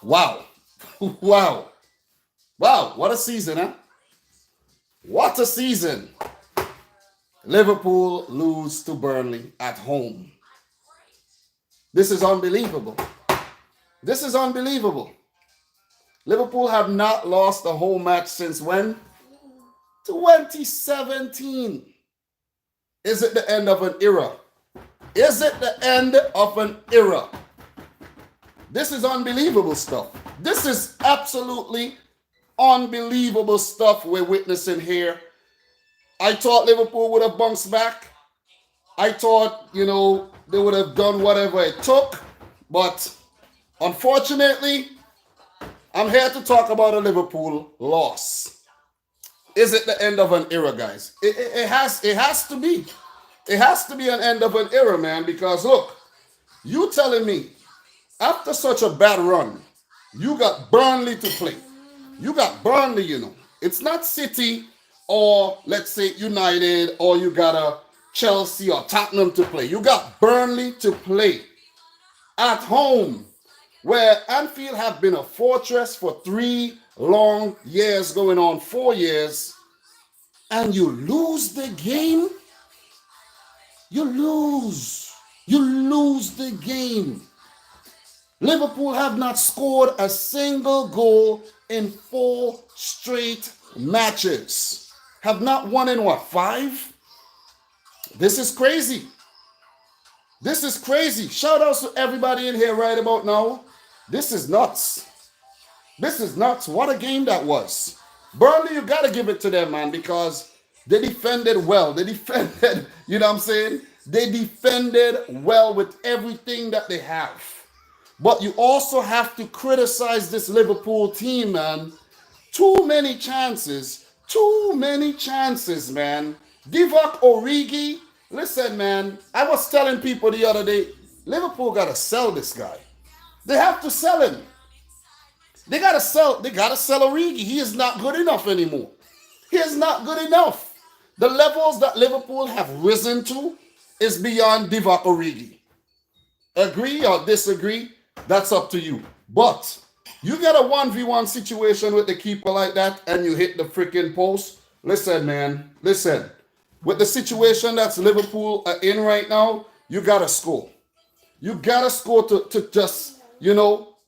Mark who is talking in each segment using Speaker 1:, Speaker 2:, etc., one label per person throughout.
Speaker 1: Wow. Wow. Wow. What a season, huh? What a season. Liverpool lose to Burnley at home. This is unbelievable. This is unbelievable. Liverpool have not lost a home match since when? 2017. Is it the end of an era? Is it the end of an era? This is unbelievable stuff. This is absolutely unbelievable stuff we're witnessing here. I thought Liverpool would have bounced back. I thought, they would have done whatever it took. But unfortunately, I'm here to talk about a Liverpool loss. Is it the end of an era, guys? It has to be. It has to be an end of an era, man, because look, you telling me after such a bad run, you got Burnley to play. You got Burnley, It's not City or let's say United or you got a Chelsea or Tottenham to play. You got Burnley to play at home, where Anfield have been a fortress for 3 long years, going on 4 years, and you lose the game. You lose the game. Liverpool have not scored a single goal in 4 straight matches. Have not won in 5? This is crazy. This is crazy. Shout outs to everybody in here right about now. This is nuts. This is nuts. What a game that was. Burnley, you got to give it to them, man, because they defended well. They defended, you know what I'm saying? They defended well with everything that they have. But you also have to criticize this Liverpool team, man. Too many chances, man. Divock Origi, listen, man. I was telling people the other day, Liverpool got to sell this guy. They have to sell him. They got to sell Origi. He is not good enough anymore. He is not good enough. The levels that Liverpool have risen to is beyond Divock Origi. Agree or disagree? That's up to you. But you get a 1v1 situation with the keeper like that and you hit the freaking post. Listen, man. Listen. With the situation that's Liverpool are in right now, you got to score. You got to score to just,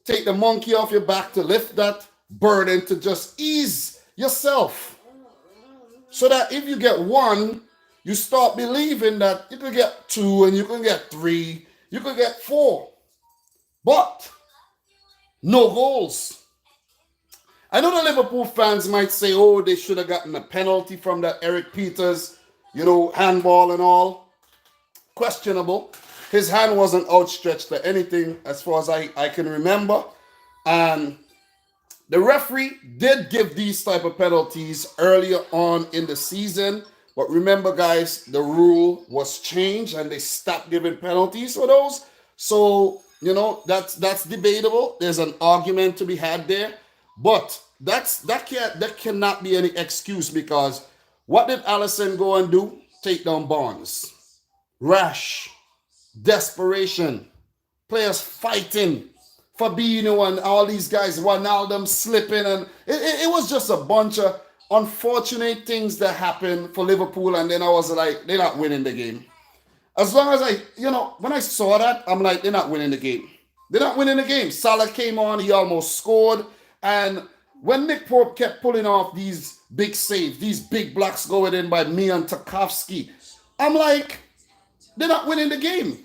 Speaker 1: take the monkey off your back, to lift that burden, to just ease yourself. So that if you get 1, you start believing that you can get 2 and you can get 3, you can get 4. But no goals. I know the Liverpool fans might say, oh, they should have gotten a penalty from that Eric Peters, handball and all. Questionable. His hand wasn't outstretched or anything as far as I can remember. And the referee did give these type of penalties earlier on in the season. But remember, guys, the rule was changed and they stopped giving penalties for those. So, that's debatable. There's an argument to be had there. But that cannot be any excuse, because what did Alisson go and do? Take down Barnes. Rash. Desperation. Players fighting. Fabinho and all these guys, Wijnaldum slipping. And it was just a bunch of unfortunate things that happened for Liverpool. And then I was like, they're not winning the game. As long as when I saw that, I'm like, they're not winning the game. They're not winning the game. Salah came on, he almost scored. And when Nick Pope kept pulling off these big saves, these big blocks going in by me and Tarkowski, I'm like, they're not winning the game.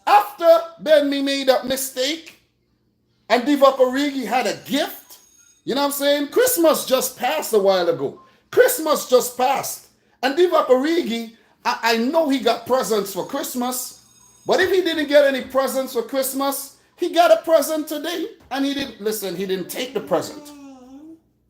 Speaker 1: After Burnley made that mistake and Divock Origi had a gift, you know what I'm saying? Christmas just passed a while ago. Christmas just passed. And Divock Origi, I know he got presents for Christmas, but if he didn't get any presents for Christmas, he got a present today. And he didn't take the present.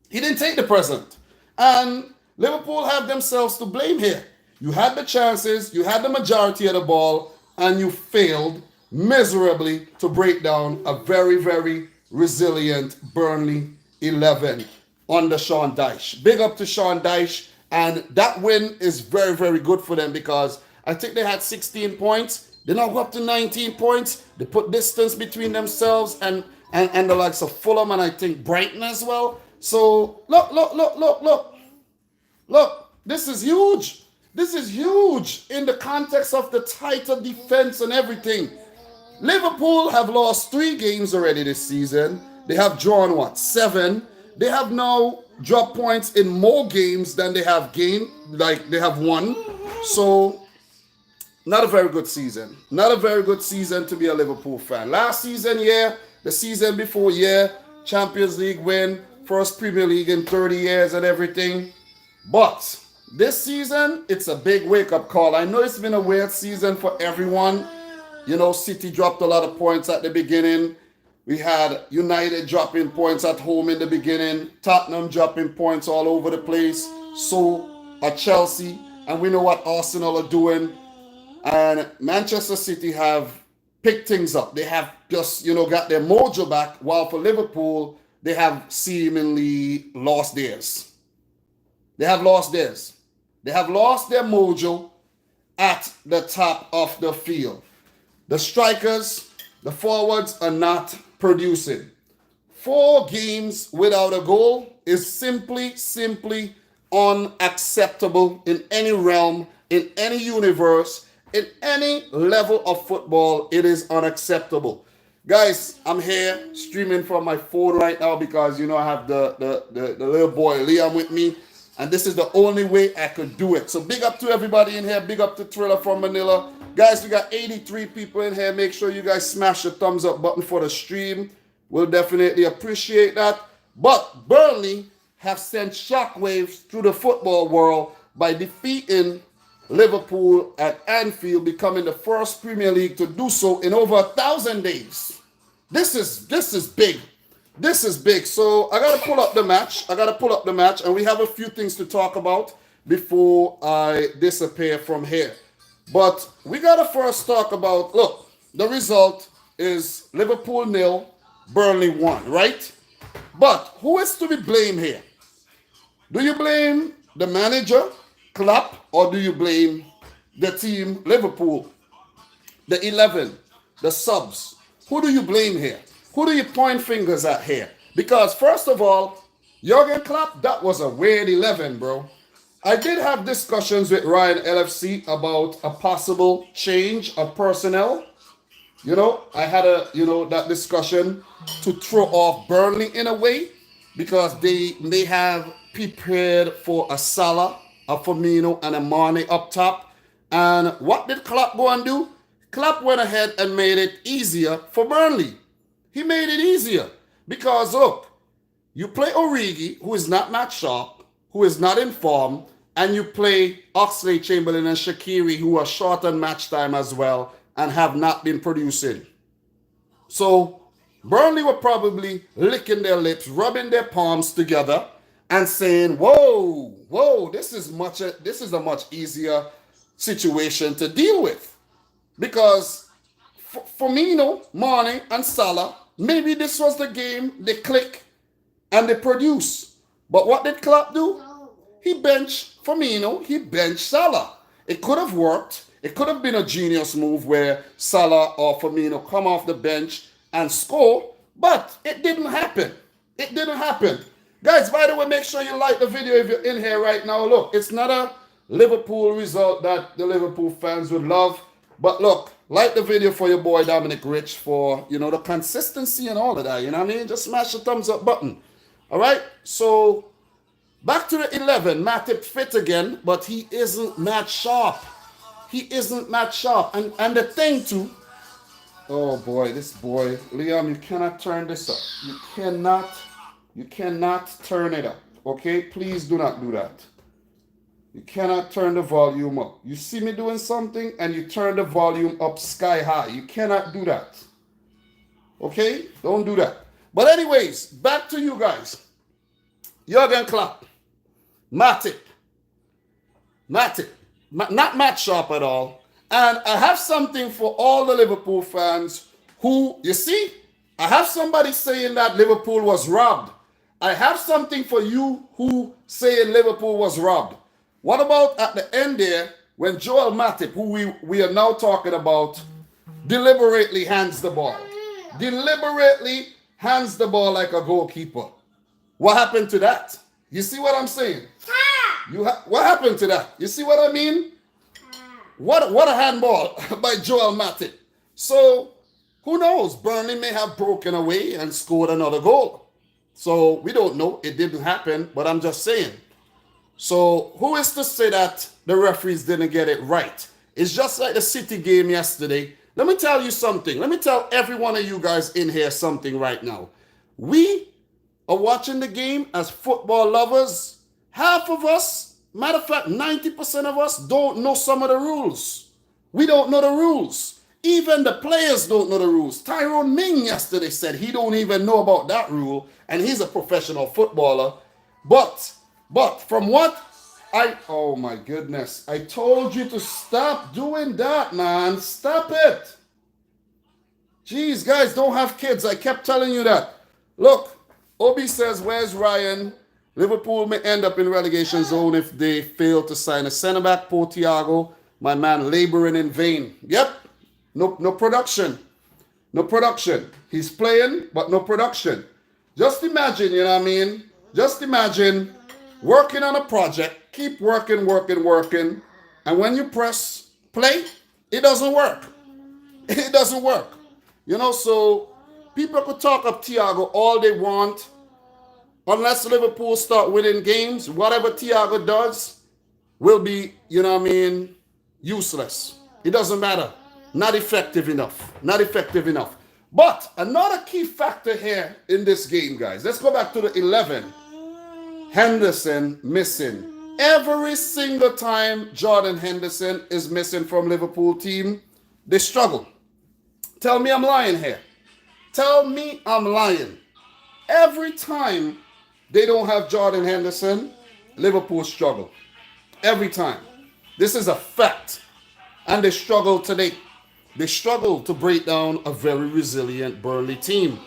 Speaker 1: He didn't take the present. And Liverpool have themselves to blame here. You had the chances, you had the majority of the ball, and you failed miserably to break down a very, very resilient Burnley 11 under Sean Dyche. Big up to Sean Dyche. And that win is very, very good for them, because I think they had 16 points. They now go up to 19 points. They put distance between themselves and and the likes of Fulham and I think Brighton as well. So look. This is huge. This is huge in the context of the tighter defense and everything. Liverpool have lost 3 games already this season. They have drawn what? 7. They have now dropped points in more games than they have gained, like they have won. So, not a very good season. Not a very good season to be a Liverpool fan. Last season, yeah. The season before, yeah. Champions League win. First Premier League in 30 years and everything. But this season, it's a big wake-up call. I know it's been a weird season for everyone. You know, City dropped a lot of points at the beginning. We had United dropping points at home in the beginning. Tottenham dropping points all over the place. So are Chelsea. And we know what Arsenal are doing. And Manchester City have picked things up. They have just, got their mojo back. While for Liverpool, they have seemingly lost theirs. They have lost theirs. They have lost their mojo at the top of the field. The strikers, the forwards are not producing. 4 games without a goal is simply unacceptable in any realm, in any universe, in any level of football. It is unacceptable. Guys, I'm here streaming from my phone right now because, I have the little boy Liam with me. And this is the only way I could do it. So big up to everybody in here. Big up to Thriller from Manila. Guys, we got 83 people in here. Make sure you guys smash the thumbs up button for the stream. We'll definitely appreciate that. But Burnley have sent shockwaves through the football world by defeating Liverpool at Anfield, becoming the first Premier League to do so in over 1,000 days. This is big. This is big. So I got to pull up the match. And we have a few things to talk about before I disappear from here. But we got to first talk about, look, the result is Liverpool 0, Burnley 1, right? But who is to be blamed here? Do you blame the manager, Klopp, or do you blame the team, Liverpool, the 11, the subs? Who do you blame here? Who do you point fingers at here? Because first of all, Jurgen Klopp, that was a weird 11, bro. I did have discussions with Ryan LFC about a possible change of personnel. I had that discussion to throw off Burnley in a way because they may have prepared for a Salah, a Firmino, and a Mane up top. And what did Klopp go and do? Klopp went ahead and made it easier for Burnley. He made it easier because, look, you play Origi, who is not match sharp, who is not in form, and you play Oxlade-Chamberlain and Shaqiri, who are short on match time as well and have not been producing. So Burnley were probably licking their lips, rubbing their palms together and saying, whoa, this is a much easier situation to deal with. Because Firmino, Mane, and Salah, maybe this was the game they click and they produce. But what did Klopp do? He benched Firmino, he benched Salah. It could have worked. It could have been a genius move where Salah or Firmino come off the bench and score, but it didn't happen. It didn't happen. Guys, by the way, make sure you like the video if you're in here right now. Look, it's not a Liverpool result that the Liverpool fans would love, but look, like the video for your boy Dominic Rich for, the consistency and all of that, you know what I mean? Just smash the thumbs up button. All right, so back to the 11. Matip fit again, but he isn't match sharp. He isn't match sharp. And the thing too, oh boy, this boy, Liam, you cannot turn this up. You cannot turn it up, okay? Please do not do that. You cannot turn the volume up. You see me doing something and you turn the volume up sky high. You cannot do that. Okay? Don't do that. But anyways, back to you guys. Jurgen Klopp. Matip. Not match sharp at all. And I have something for all the Liverpool fans who, you see, I have somebody saying that Liverpool was robbed. I have something for you who saying Liverpool was robbed. What about at the end there when Joel Matip, who we are now talking about, deliberately hands the ball? Deliberately hands the ball like a goalkeeper. What happened to that? You see what I'm saying? What happened to that? You see what I mean? What a handball by Joel Matip. So, who knows? Burnley may have broken away and scored another goal. So, we don't know. It didn't happen, but I'm just saying. So, who is to say that the referees didn't get it right? It's just like the City game yesterday. Let me tell you something. Let me tell every one of you guys in here something right now. We are watching the game as football lovers. Half of us, matter of fact, 90% of us don't know some of the rules. We don't know the rules. Even the players don't know the rules. Tyrone Ming yesterday said he don't even know about that rule, and he's a professional footballer. But from what oh my goodness, I told you to stop doing that, man. Stop it. Jeez, guys, don't have kids. I kept telling you that. Look, Obi says, where's Ryan? Liverpool may end up in relegation zone if they fail to sign a centre-back. Poor Thiago, my man, laboring in vain. Yep, no production. No production. He's playing, but no production. Just imagine, you know what I mean? Just imagine working on a project, keep working, and when you press play, it doesn't work. It doesn't work. You know, so people could talk up Thiago all they want. Unless Liverpool start winning games, whatever Thiago does will be, you know what I mean, useless. It doesn't matter. Not effective enough. Not effective enough. But another key factor here in this game, guys. Let's go back to the 11. Henderson missing. Every single time Jordan Henderson is missing from Liverpool team, they struggle. Tell me I'm lying here. Tell me I'm lying. Every time they don't have Jordan Henderson, Liverpool struggle. Every time. This is a fact. And they struggle today. They struggle to break down a very resilient Burnley team.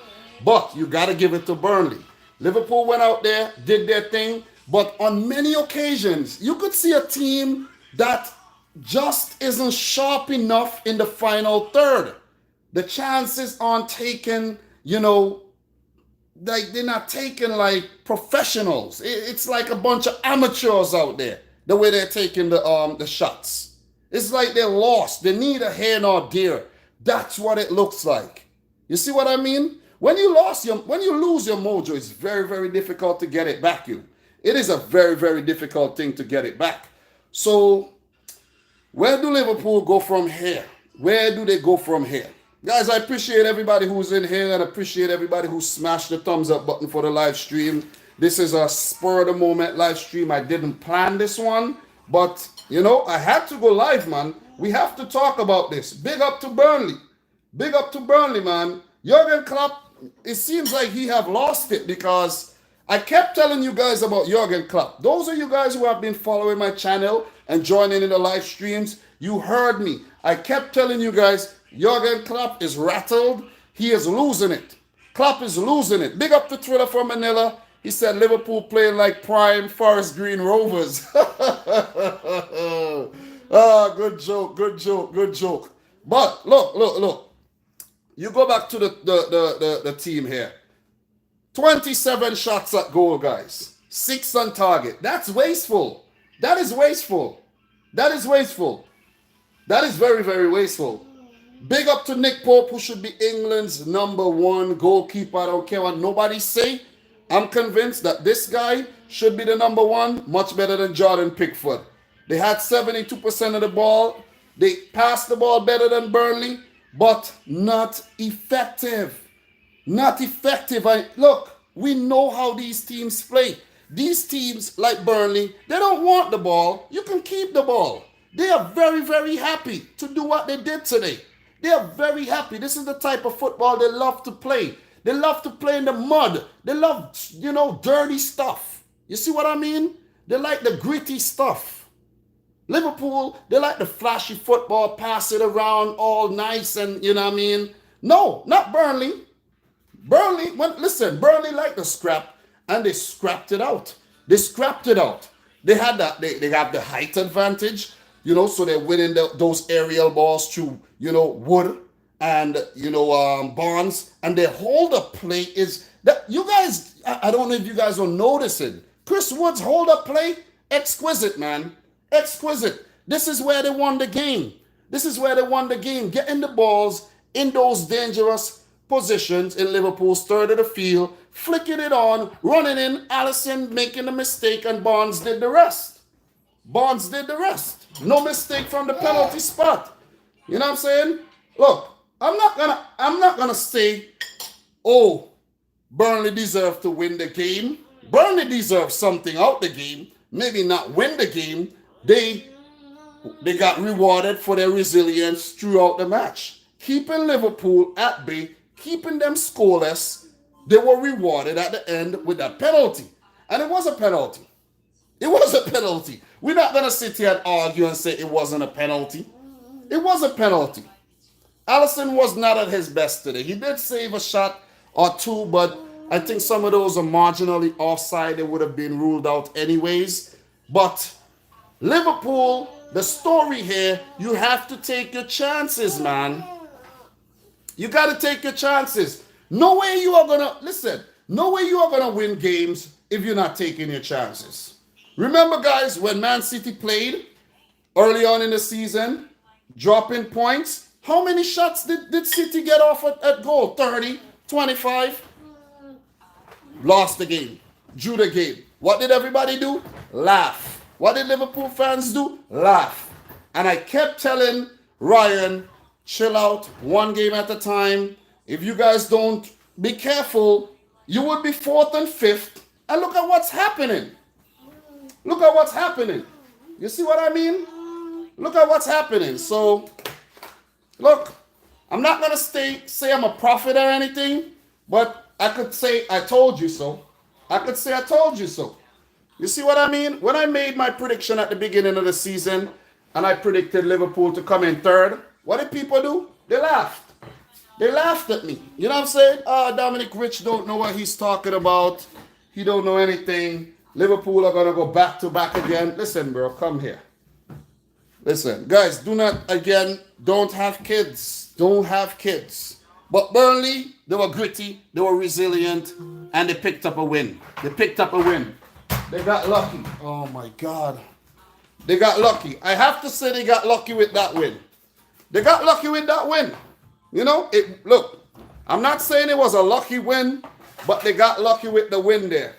Speaker 1: But you got to give it to Burnley. Liverpool went out there, did their thing. But on many occasions, you could see a team that just isn't sharp enough in the final third. The chances aren't taken, you know, like they're not taken like professionals. It's like a bunch of amateurs out there, the way they're taking the shots. It's like they're lost. They need a hand or deer. That's what it looks like. You see what I mean? When you lose your mojo, it's very, very difficult to get it back. It is a very, very difficult thing to get it back. So, where do Liverpool go from here? Where do they go from here? Guys, I appreciate everybody who's in here and appreciate everybody who smashed the thumbs up button for the live stream. This is a spur of the moment live stream. I didn't plan this one, but, you know, I had to go live, man. We have to talk about this. Big up to Burnley. Big up to Burnley, man. Jurgen Klopp, it seems like he have lost it because I kept telling you guys about Jurgen Klopp. Those of you guys who have been following my channel and joining in the live streams, you heard me. I kept telling you guys, Jurgen Klopp is rattled. He is losing it. Klopp is losing it. Big up to Twitter from Manila. He said Liverpool playing like prime Forest Green Rovers. Good joke, good joke, good joke. But look. You go back to the team here. 27 shots at goal, guys. 6 on target. That's wasteful. That is wasteful. That is wasteful. That is very, very wasteful. Big up to Nick Pope, who should be England's #1 goalkeeper. I don't care what nobody say. I'm convinced that this guy should be the #1, much better than Jordan Pickford. They had 72% of the ball. They passed the ball better than Burnley, but not effective. Not effective. Look, we know how these teams play. These teams like Burnley, they don't want the ball. You can keep the ball. They are very, very happy to do what they did today. They are very happy. This is the type of football they love to play. They love to play in the mud. They love, you know, dirty stuff. You see what I mean? They like the gritty stuff. Liverpool, they like the flashy football, pass it around all nice and, you know what I mean? No, not Burnley. Burnley liked the scrap and they scrapped it out. They scrapped it out. They had that, they have the height advantage, you know, so they're winning those aerial balls through, you know, wood and Barnes, and their hold up play is that you guys. I don't know if you guys will notice it. Chris Wood's hold up play, exquisite, man, exquisite. This is where they won the game. This is where they won the game. Getting the balls in those dangerous positions in Liverpool's third of the field, flicking it on, running in, Allison making a mistake, and Barnes did the rest. Barnes did the rest. No mistake from the penalty spot. You know what I'm saying? Look, I'm not gonna say, oh, Burnley deserved to win the game. Burnley deserved something out the game. Maybe not win the game. They got rewarded for their resilience throughout the match. Keeping Liverpool at bay, keeping them scoreless, they were rewarded at the end with that penalty. And it was a penalty. It was a penalty. We're not going to sit here and argue and say it wasn't a penalty. It was a penalty. Alisson was not at his best today. He did save a shot or two, but I think some of those are marginally offside. They would have been ruled out anyways. But Liverpool, the story here, you have to take your chances, man. You got to take your chances. No way you are going to, listen, no way you are going to win games if you're not taking your chances. Remember, guys, when Man City played early on in the season, dropping points, how many shots did City get off at goal? 30, 25? Lost the game. Drew the game. What did everybody do? Laugh. What did Liverpool fans do? Laugh. And I kept telling Ryan, chill out, one game at a time. If you guys don't be careful, you would be fourth and fifth. And look at what's happening. Look at what's happening. You see what I mean? Look at what's happening. So, look, I'm not going to say I'm a prophet or anything, but I could say I told you so. I could say I told you so. You see what I mean? When I made my prediction at the beginning of the season and I predicted Liverpool to come in third, what did people do? They laughed. They laughed at me. You know what I'm saying? Dominic Rich don't know what he's talking about. He don't know anything. Liverpool are going to go back to back again. Listen, bro, come here. Listen, guys, don't have kids. Don't have kids. But Burnley, they were gritty, they were resilient, and they picked up a win. They picked up a win. They got lucky. Oh, my God. They got lucky. I have to say they got lucky with that win. They got lucky with that win. You know, look, I'm not saying it was a lucky win, but they got lucky with the win there.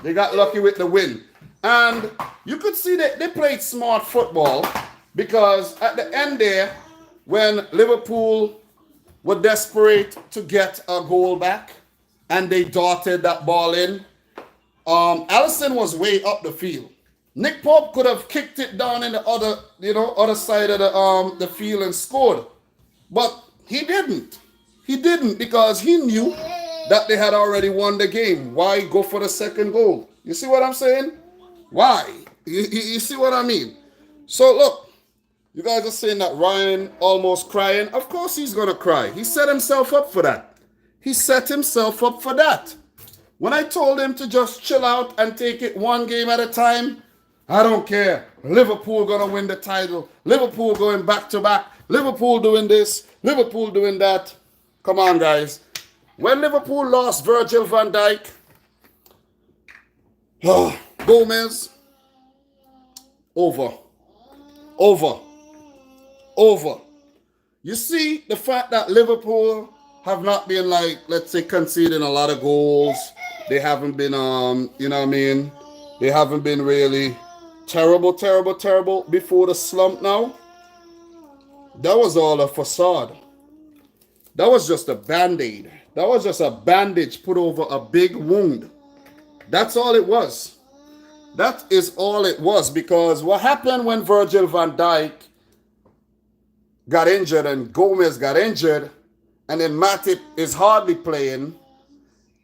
Speaker 1: They got lucky with the win. And you could see that they played smart football because at the end there, when Liverpool were desperate to get a goal back and they darted that ball in, Alisson was way up the field. Nick Pope could have kicked it down in the other side of the field and scored. But he didn't. He didn't because he knew that they had already won the game. Why go for the second goal? You see what I'm saying? Why? You see what I mean? So look, you guys are saying that Ryan almost crying. Of course he's going to cry. He set himself up for that. He set himself up for that. When I told him to just chill out and take it one game at a time, I don't care. Liverpool going to win the title. Liverpool going back to back. Liverpool doing this. Liverpool doing that. Come on, guys. When Liverpool lost Virgil van Dijk, Gomez, over. You see the fact that Liverpool have not been let's say, conceding a lot of goals. They haven't been, you know what I mean? They haven't been really terrible before the slump now. That was all a facade. That was just a band-aid. That was just a bandage put over a big wound. That's all it was. That is all it was, because what happened when Virgil van Dijk got injured and Gomez got injured and then Matip is hardly playing,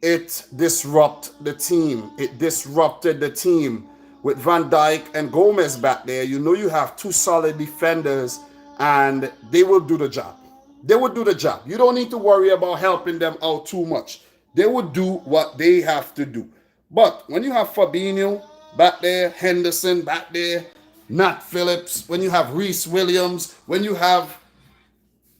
Speaker 1: it disrupted the team. It disrupted the team. With Van Dijk and Gomez back there, you know you have two solid defenders and they will do the job. They would do the job. You don't need to worry about helping them out too much. They would do what they have to do. But when you have Fabinho back there, Henderson back there, Nat Phillips, when you have Reece Williams, when you have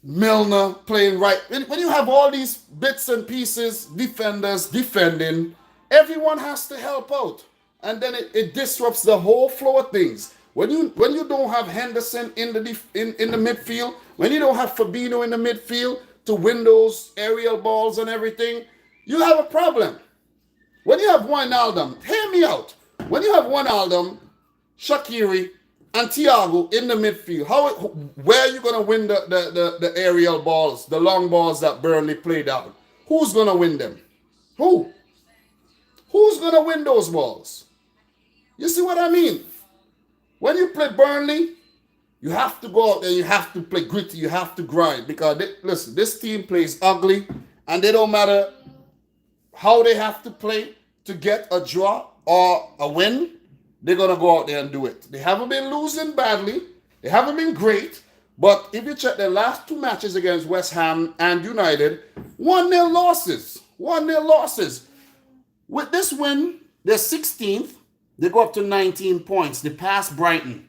Speaker 1: Milner playing right. When you have all these bits and pieces, defenders defending, everyone has to help out. And then it disrupts the whole flow of things. When you don't have Henderson in the midfield, when you don't have Fabinho in the midfield to win those aerial balls and everything, you have a problem. When you have Wijnaldum, hear me out. When you have Wijnaldum, Shaqiri, and Thiago in the midfield, where are you going to win the aerial balls, the long balls that Burnley played out? Who's going to win them? Who? Who's going to win those balls? You see what I mean? When you play Burnley, you have to go out there, you have to play gritty, you have to grind. Because, listen, this team plays ugly, and they don't matter how they have to play to get a draw or a win, they're going to go out there and do it. They haven't been losing badly. They haven't been great. But if you check their last two matches against West Ham and United, 1-0 losses. 1-0 losses. With this win, they're 16th. They go up to 19 points. They pass Brighton.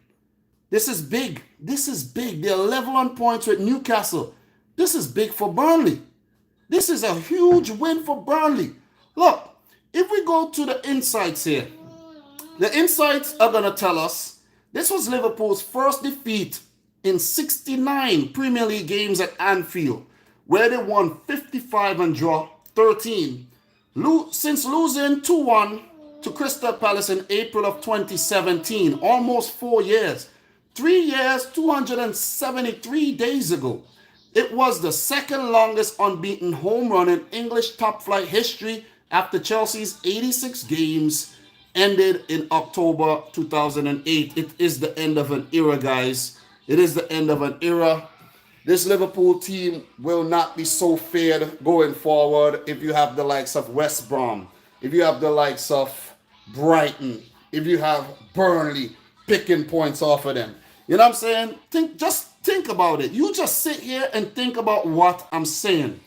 Speaker 1: This is big. This is big. They're level on points with Newcastle. This is big for Burnley. This is a huge win for Burnley. Look, if we go to the insights here, the insights are going to tell us this was Liverpool's first defeat in 69 Premier League games at Anfield, where they won 55 and draw 13. Since losing 2-1 to Crystal Palace in April of 2017, almost 4 years, 3 years, 273 days ago. It was the second longest unbeaten home run in English top flight history after Chelsea's 86 games ended in October 2008. It is the end of an era, guys. It is the end of an era. This Liverpool team will not be so feared going forward if you have the likes of West Brom, if you have the likes of Brighton, if you have Burnley picking points off of them. You know what I'm saying? Just think about it. You just sit here and think about what I'm saying.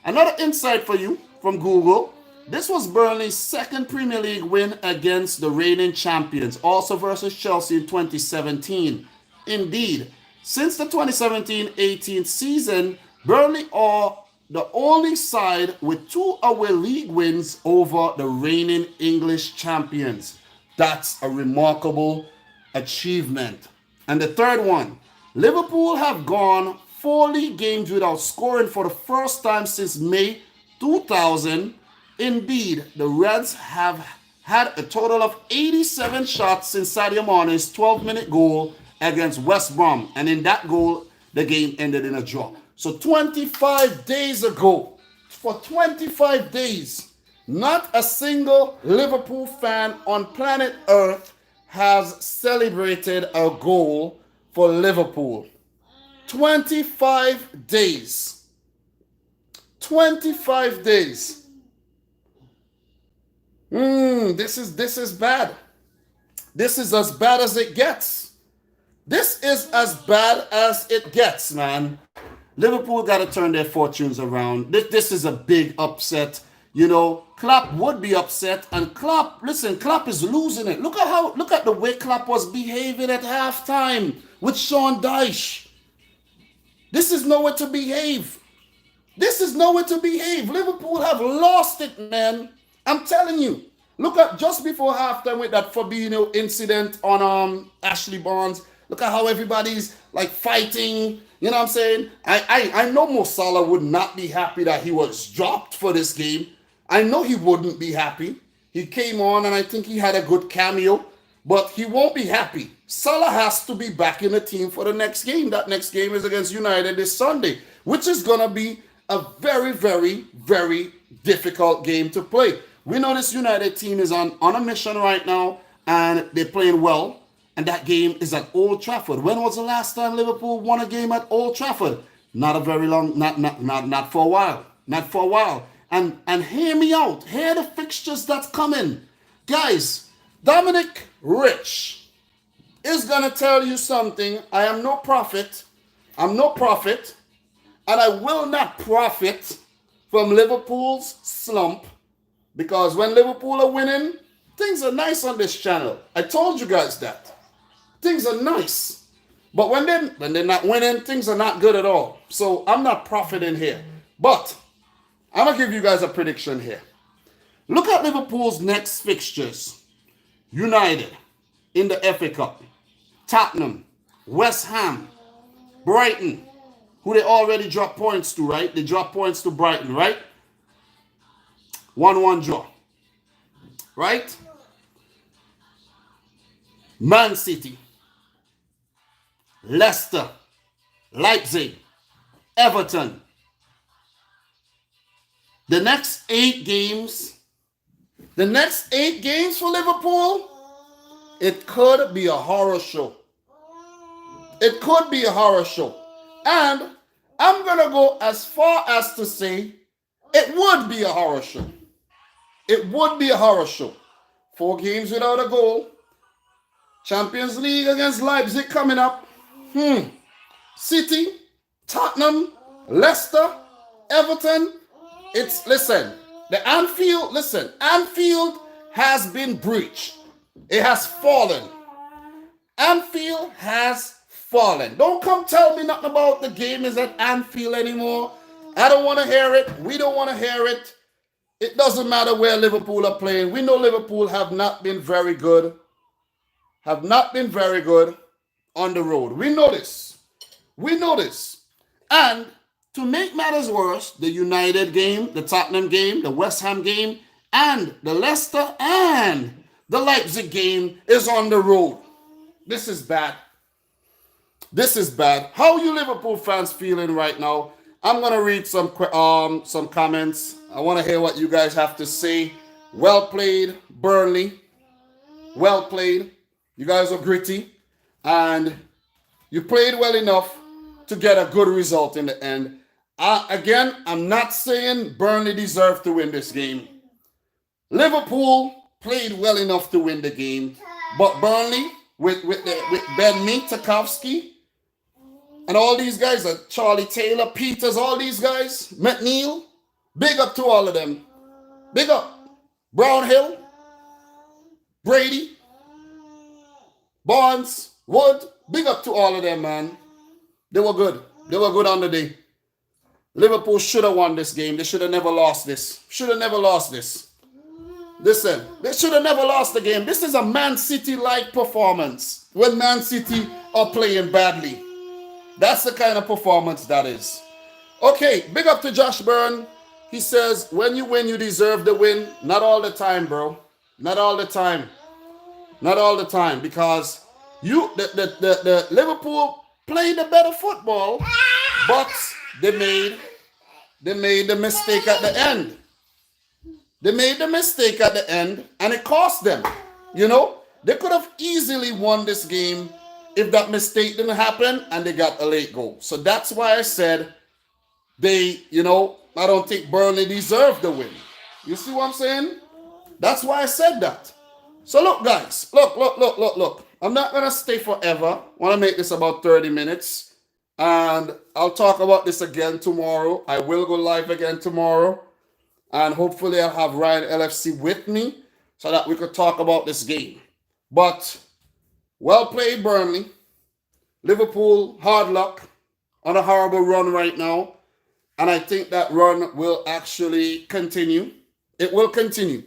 Speaker 1: Another insight for you from Google. This was Burnley's second Premier League win against the reigning champions, also versus Chelsea in 2017. Indeed, since the 2017-18 season, Burnley are the only side with 2 away league wins over the reigning English champions. That's a remarkable achievement. And the third one, Liverpool have gone 4 league games without scoring for the first time since May 2000. Indeed, the Reds have had a total of 87 shots since Sadio Mane's 12-minute goal against West Brom. And in that goal, the game ended in a draw. So 25 days ago, for 25 days, not a single Liverpool fan on planet Earth has celebrated a goal for Liverpool. 25 days. 25 days. This is bad. This is as bad as it gets. This is as bad as it gets, man. Liverpool got to turn their fortunes around. This is a big upset. You know, Klopp would be upset, and Klopp is losing it. Look at the way Klopp was behaving at halftime with Sean Dyche. This is nowhere to behave. This is nowhere to behave. Liverpool have lost it, man. I'm telling you. Look at just before halftime with that Fabinho incident on Ashley Barnes. Look at how everybody's like fighting. You know what I'm saying? I know Mo Salah would not be happy that he was dropped for this game. I know he wouldn't be happy. He came on and I think he had a good cameo, but he won't be happy. Salah has to be back in the team for the next game. That next game is against United this Sunday, which is going to be a very, very, very difficult game to play. We know this United team is on a mission right now, and they're playing well. And that game is at Old Trafford. When was the last time Liverpool won a game at Old Trafford? Not a very long, not for a while. Not for a while. And hear me out. Hear the fixtures that's coming. Guys, Dominic Rich is going to tell you something. I am no prophet. I'm no prophet. And I will not profit from Liverpool's slump. Because when Liverpool are winning, things are nice on this channel. I told you guys that. Things are nice. But when they're not winning, things are not good at all. So I'm not profiting here. But I'm gonna give you guys a prediction here. Look at Liverpool's next fixtures. United in the FA Cup, Tottenham, West Ham, Brighton, who they already dropped points to, right? They dropped points to Brighton, right? 1-1 draw, right? Man City, Leicester, Leipzig, Everton. The next 8 games for Liverpool, it could be a horror show. It could be a horror show. And I'm going to go as far as to say it would be a horror show. It would be a horror show. 4 games without a goal. Champions League against Leipzig coming up. City, Tottenham, Leicester, Everton. Listen, Anfield has been breached. It has fallen. Anfield has fallen. Don't come tell me nothing about the game is at Anfield anymore. I don't want to hear it. We don't want to hear it. It doesn't matter where Liverpool are playing. We know Liverpool have not been very good. Have not been very good on the road. We know this. We know this. And to make matters worse, the United game, the Tottenham game, the West Ham game, and the Leicester and the Leipzig game is on the road. This is bad. This is bad. How are you Liverpool fans feeling right now? I'm going to read some comments. I want to hear what you guys have to say. Well played, Burnley. Well played. You guys are gritty. And you played well enough to get a good result in the end. Again, I'm not saying Burnley deserved to win this game. Liverpool played well enough to win the game. But Burnley, with Ben Tarkowski, and all these guys, Charlie Taylor, Peters, all these guys, McNeil, big up to all of them. Big up. Brownhill, Brady, Barnes, Wood, big up to all of them, man. They were good. They were good on the day. Liverpool should have won this game. They should have never lost this. Should have never lost this. Listen, they should have never lost the game. This is a Man City-like performance when Man City are playing badly. That's the kind of performance that is. Okay, big up to Josh Byrne. He says, when you win, you deserve the win. Not all the time, bro. Not all the time. Not all the time. Because the Liverpool played the better football, but they made the mistake at the end. They made the mistake at the end, and it cost them. You know, they could have easily won this game if that mistake didn't happen and they got a late goal. So that's why I said I don't think Burnley deserved the win. You see what I'm saying? That's why I said that. So look, guys, look. I'm not going to stay forever. I want to make this about 30 minutes. And I'll talk about this again tomorrow. I will go live again tomorrow. And hopefully I'll have Ryan LFC with me so that we could talk about this game. But well played, Burnley. Liverpool, hard luck on a horrible run right now. And I think that run will actually continue. It will continue.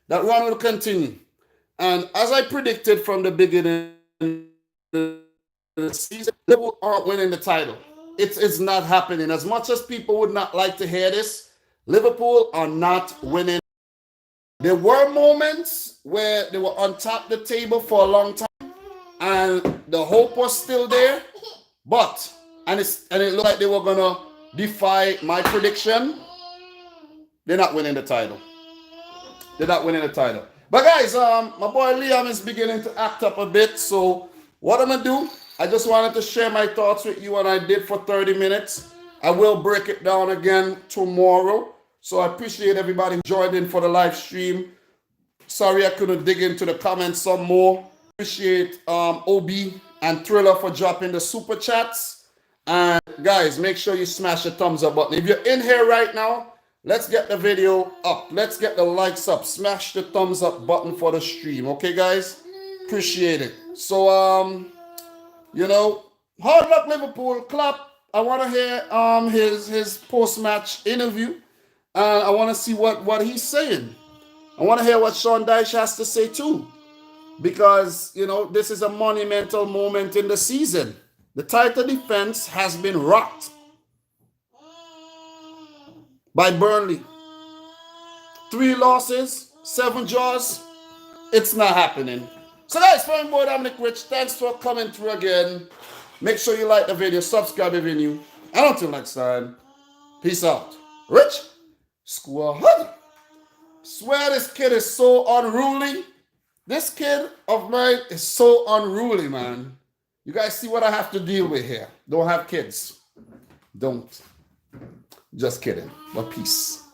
Speaker 1: That run will continue. And as I predicted from the beginning of the season, Liverpool aren't winning the title. It's not happening. As much as people would not like to hear this, Liverpool are not winning. There were moments where they were on top of the table for a long time, and the hope was still there. But it looked like they were gonna defy my prediction. They're not winning the title. They're not winning the title. But guys, my boy Liam is beginning to act up a bit. So what I'm gonna do? I just wanted to share my thoughts with you, and I did for 30 minutes. I will break it down again tomorrow. So I appreciate everybody who joined in for the live stream. Sorry I couldn't dig into the comments some more. Appreciate OB and Thriller for dropping the super chats. And guys, make sure you smash the thumbs up button. If you're in here right now, let's get the video up. Let's get the likes up. Smash the thumbs up button for the stream. Okay, guys? Appreciate it. So, hard luck, Liverpool. Klopp, I want to hear his post-match interview. And I want to see what he's saying. I want to hear what Sean Dyche has to say too. Because, this is a monumental moment in the season. The title defense has been rocked by Burnley. 3 losses, 7 draws. It's not happening. So guys, from boy Dominic Rich, thanks for coming through again. Make sure you like the video, subscribe if you're new. And until next time, peace out. Rich, squad. Swear this kid is so unruly. This kid of mine is so unruly, man. You guys see what I have to deal with here. Don't have kids. Don't. Just kidding. But peace.